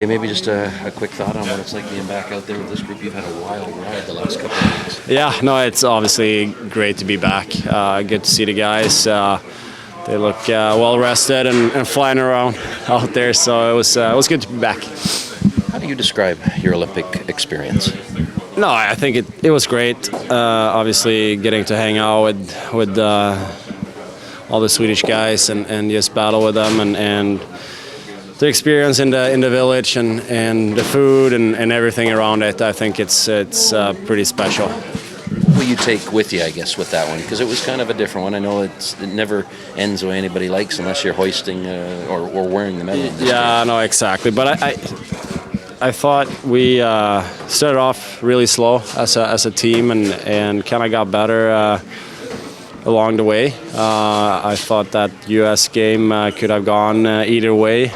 Maybe just a quick thought on what it's like being back out there with this group. You've had a wild ride the last couple of weeks. Yeah, no, it's obviously great to be back. Good to see the guys. They look well rested and flying around out there, so it was good to be back. How do you describe your Olympic experience? No, I think it was great. Obviously, getting to hang out with all the Swedish guys and just battle with them and the experience in the village and the food and everything around it. I think it's pretty special. What will you take with you, I guess, with that one? Because it was kind of a different one. I know it never ends the way anybody likes unless you're hoisting or wearing the medal. Yeah, no, exactly. But I thought we started off really slow as a team and kind of got better along the way. I thought that U.S. game could have gone either way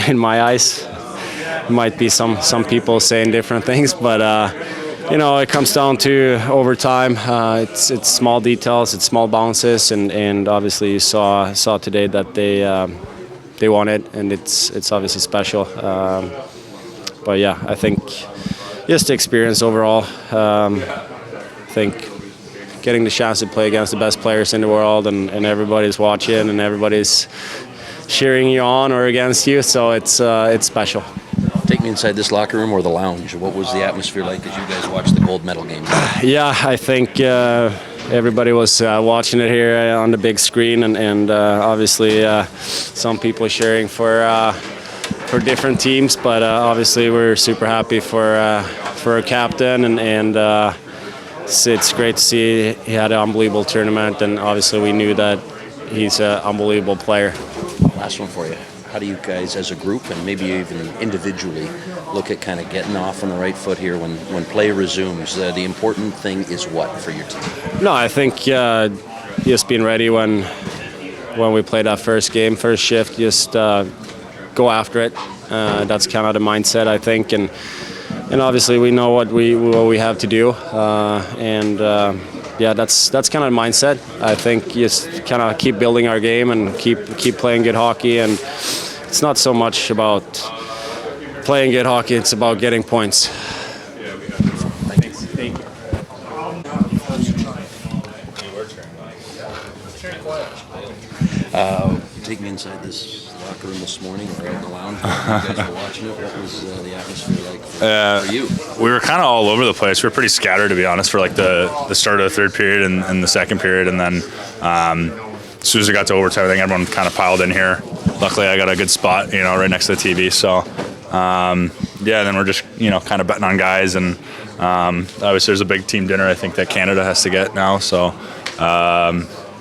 in my eyes. Might be some people saying different things, but it comes down to overtime. It's small details, it's small bounces, and obviously you saw today that they won it, and it's obviously special. But yeah, I think just the experience overall. I think getting the chance to play against the best players in the world and everybody's watching and everybody's cheering you on or against you, so it's special. Take me inside this locker room or the lounge. What was the atmosphere like as you guys watched the gold medal game? Yeah, I think everybody was watching it here on the big screen and obviously some people cheering for different teams, but obviously we're super happy for our captain and it's great to see he had an unbelievable tournament, and obviously we knew that he's an unbelievable player. Last one for you. How do you guys as a group and maybe even individually look at kind of getting off on the right foot here when play resumes? The important thing is what for your team? No, I think just being ready when we play that first shift, just go after it. That's kind of the mindset, I think, and obviously we know what we have to do, yeah, that's kind of the mindset. I think just kind of keep building our game and keep playing good hockey, and it's not so much about playing good hockey; it's about getting points. Thank you. Take me inside this locker room this morning or out in the lounge. You guys were watching it. What was the atmosphere like for you? We were kind of all over the place. We were pretty scattered, to be honest, for like the start of the third period and the second period, and then as soon as it got to overtime, I think everyone kind of piled in here. Luckily, I got a good spot, right next to the TV. So then we're just kind of betting on guys, and obviously there's a big team dinner I think that Canada has to get now. So.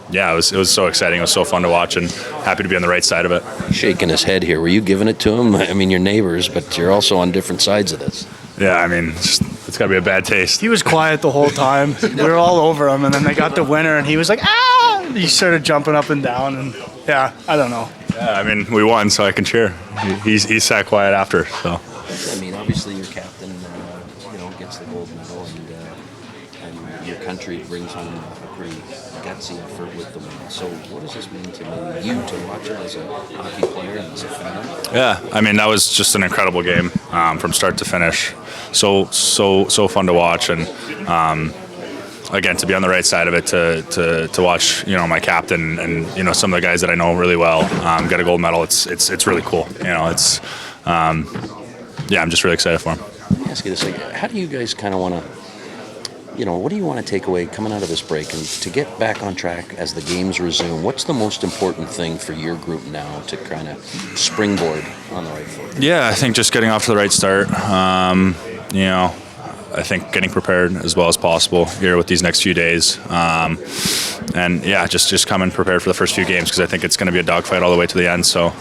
Yeah, it was so exciting. It was so fun to watch, and happy to be on the right side of it. Shaking his head here. Were you giving it to him? I mean, you're neighbors, but you're also on different sides of this. Yeah, I mean, it's got to be a bad taste. He was quiet the whole time. We were all over him, and then they got the winner, and he was like, ah! He started jumping up and down, and yeah, I don't know. Yeah, I mean, we won, so I can cheer. He sat quiet after, so. I mean, obviously your captain, gets the gold medal, and your country brings home a pretty gutsy effort with the win. So what does this mean to you to watch it as a hockey player and as a fan? Yeah, I mean, that was just an incredible game from start to finish. So fun to watch, and again, to be on the right side of it, to watch my captain and some of the guys that I know really well get a gold medal. It's really cool. I'm just really excited for him. Let me ask you this: how do you guys kind of want to? What do you want to take away coming out of this break and to get back on track as the games resume? What's the most important thing for your group now to kind of springboard on the right foot? Yeah, I think just getting off to the right start. I think getting prepared as well as possible here with these next few days. Just come in prepared for the first few games, because I think it's going to be a dogfight all the way to the end. So,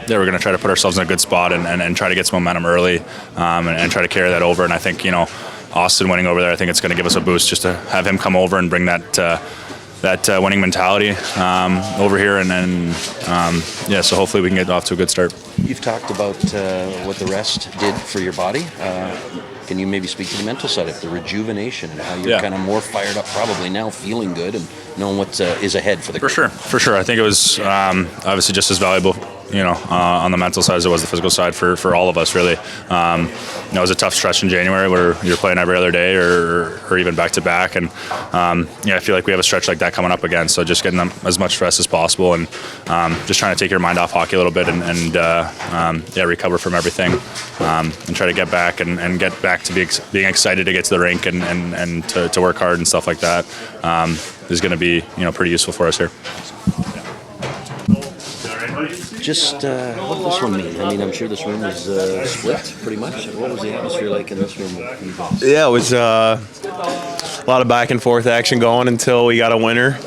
we're going to try to put ourselves in a good spot and try to get some momentum early and try to carry that over. And I think, Austin winning over there, I think it's going to give us a boost just to have him come over and bring that winning mentality over here, so hopefully we can get off to a good start. You've talked about what the rest did for your body. Can you maybe speak to the mental side of the rejuvenation and how you're kind of more fired up probably now, feeling good and knowing what is ahead for the group? For sure. I think it was obviously just as valuable on the mental side as it was the physical side for all of us, really. It was a tough stretch in January where you're playing every other day or even back-to-back. And, I feel like we have a stretch like that coming up again. So just getting them as much rest as possible and just trying to take your mind off hockey a little bit and recover from everything and try to get back and get back to being excited to get to the rink and to work hard and stuff like that is going to be, pretty useful for us here. Just what did this one mean? I mean, I'm sure this room was split pretty much. What was the atmosphere like in this room for you guys? Yeah, it was a lot of back and forth action going until we got a winner.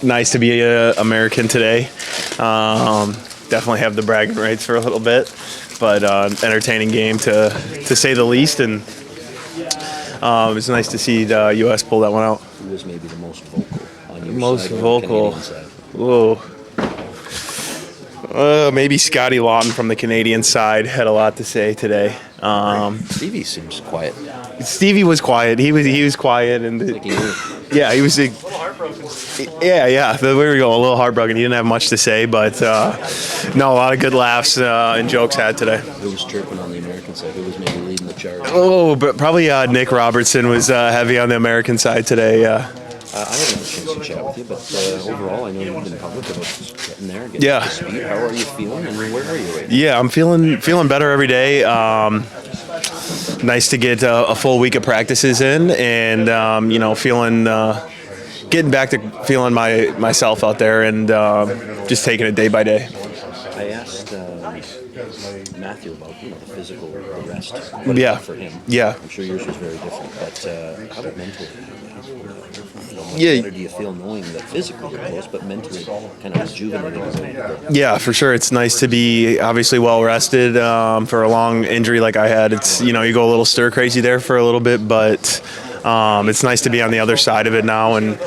Nice to be an American today. Definitely have the bragging rights for a little bit, but entertaining game to say the least. And it was nice to see the U.S. pull that one out. Who was maybe the most vocal on your Most side or vocal. the Canadian side? Whoa. Maybe Scotty Lawton from the Canadian side had a lot to say today. Stevie seems quiet. Stevie was quiet. He was quiet, and Like he knew. yeah, he was. A little heartbroken. Yeah. There we go. A little heartbroken. He didn't have much to say, but no, a lot of good laughs and jokes had today. Who was chirping on the American side? Who was maybe leading the charge? Oh, but probably Nick Robertson was heavy on the American side today. I haven't had a chance to chat with you, but overall, I know you've been public about getting there, getting Yeah. up to speed. How are you feeling, and where are you right now? Yeah, I'm feeling better every day. Nice to get a full week of practices in, and feeling getting back to feeling myself out there, and just taking it day by day. I asked Matthew about the physical rest. Yeah. For him. Yeah. I'm sure yours was very different, but how about mentally? How much Yeah. better do you feel knowing that physically you're close, but mentally kind of rejuvenated? A little bit? Yeah, for sure. It's nice to be obviously well rested for a long injury like I had. It's you go a little stir crazy there for a little bit, but it's nice to be on the other side of it now, and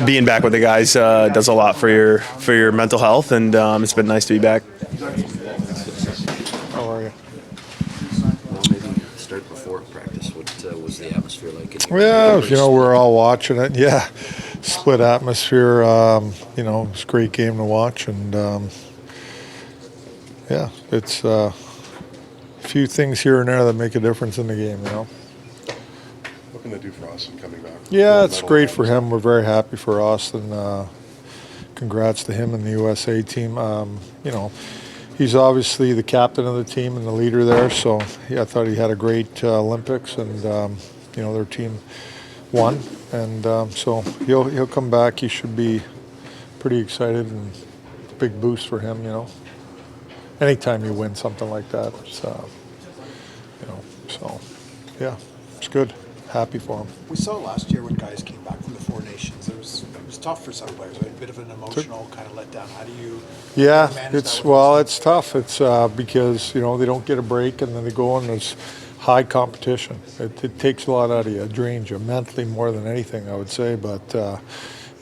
being back with the guys does a lot for your mental health, and it's been nice to be back. How are you? Well, maybe start before practice. What was the atmosphere like? Yeah, we're all watching it. Yeah, split atmosphere. It's a great game to watch, and it's a few things here and there that make a difference in the game. Looking to do for Austin coming back. Yeah, it's great for him. We're very happy for Austin. Congrats to him and the USA team. He's obviously the captain of the team and the leader there, so I thought he had a great Olympics, and their team won, and so he'll come back. He should be pretty excited, and big boost for him. Anytime you win something like that, it's so yeah, it's good. Happy for him. We saw last year when guys came back from the Four Nations. It was tough for some players, right? A bit of an emotional kind of letdown. How do you? Yeah, manage it's that it's tough. It's because they don't get a break, and then they go and there's high competition. It takes a lot out of you. It drains you mentally more than anything, I would say. But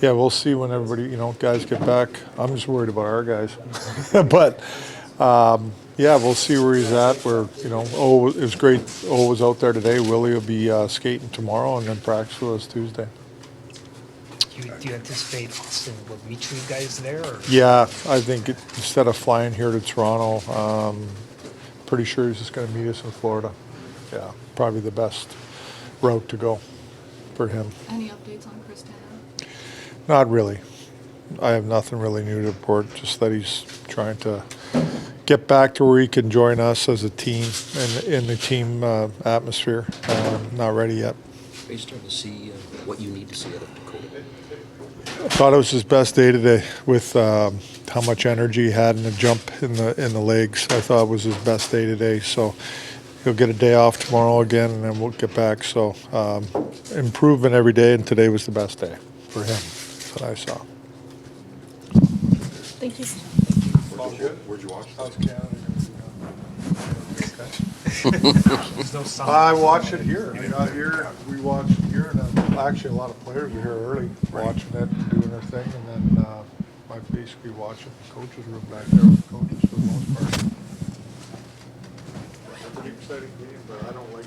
we'll see when everybody guys get back. I'm just worried about our guys, but. We'll see where he's at. It was great. Was out there today. Willie will be skating tomorrow, and then practice with us Tuesday. Do you anticipate Austin will reach you guys there? Or? Yeah, I think instead of flying here to Toronto, pretty sure he's just going to meet us in Florida. Yeah, probably the best route to go for him. Any updates on Chris Tanev? Not really. I have nothing really new to report, just that he's trying to get back to where he can join us as a team in the team atmosphere. Not ready yet. Are you starting to see what you need to see out of Dakota? I thought it was his best day today with how much energy he had in the jump in the legs. I thought it was his best day today. So he'll get a day off tomorrow again, and then we'll get back. So improvement every day, and today was the best day for him that I saw. Thank you. Where'd you watch? There's no sound. I watched it here. I got here. We watched it here, and then actually a lot of players were here early watching it and doing their thing, and then I basically watching the coaches' room back there with the coaches for the most part. Pretty exciting game, but I don't like.